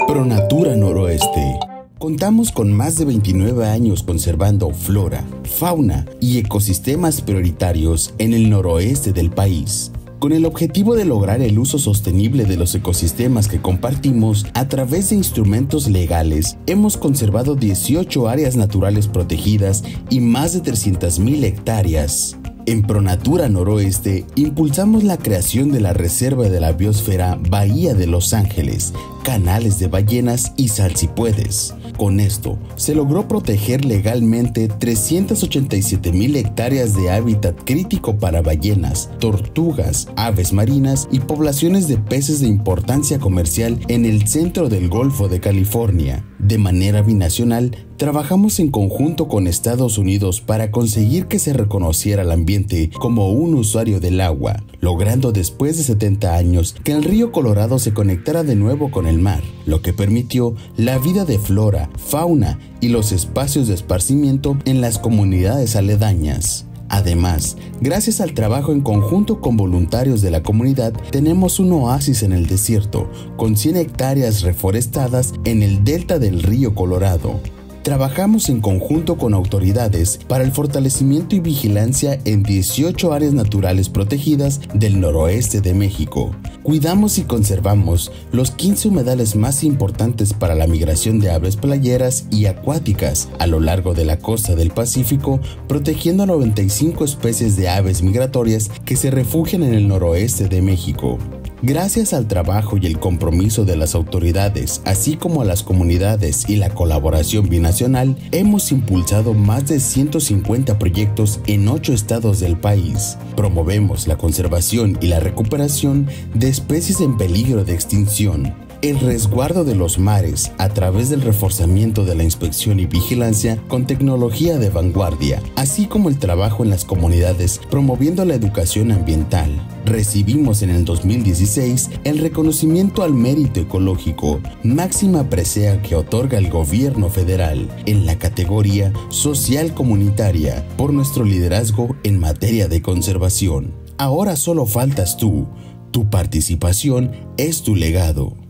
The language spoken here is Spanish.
ProNatura Noroeste. Contamos con más de 29 años conservando flora, fauna y ecosistemas prioritarios en el noroeste del país. Con el objetivo de lograr el uso sostenible de los ecosistemas que compartimos a través de instrumentos legales, hemos conservado 18 áreas naturales protegidas y más de 300.000 hectáreas. En ProNatura Noroeste, impulsamos la creación de la Reserva de la Biosfera Bahía de Los Ángeles, canales de ballenas y salsipuedes. Con esto, se logró proteger legalmente 387.000 hectáreas de hábitat crítico para ballenas, tortugas, aves marinas y poblaciones de peces de importancia comercial en el centro del Golfo de California. De manera binacional, trabajamos en conjunto con Estados Unidos para conseguir que se reconociera al ambiente como un usuario del agua, logrando después de 70 años que el río Colorado se conectara de nuevo con el mar, lo que permitió la vida de flora, fauna y los espacios de esparcimiento en las comunidades aledañas. Además, gracias al trabajo en conjunto con voluntarios de la comunidad, tenemos un oasis en el desierto, con 100 hectáreas reforestadas en el delta del río Colorado. Trabajamos en conjunto con autoridades para el fortalecimiento y vigilancia en 18 áreas naturales protegidas del noroeste de México. Cuidamos y conservamos los 15 humedales más importantes para la migración de aves playeras y acuáticas a lo largo de la costa del Pacífico, protegiendo a 95 especies de aves migratorias que se refugian en el noroeste de México. Gracias al trabajo y el compromiso de las autoridades, así como a las comunidades y la colaboración binacional, hemos impulsado más de 150 proyectos en 8 estados del país. Promovemos la conservación y la recuperación de especies en peligro de extinción, el resguardo de los mares a través del reforzamiento de la inspección y vigilancia con tecnología de vanguardia, así como el trabajo en las comunidades promoviendo la educación ambiental. Recibimos en el 2016 el reconocimiento al mérito ecológico, máxima presea que otorga el gobierno federal en la categoría social comunitaria por nuestro liderazgo en materia de conservación. Ahora solo faltas tú. Tu participación es tu legado.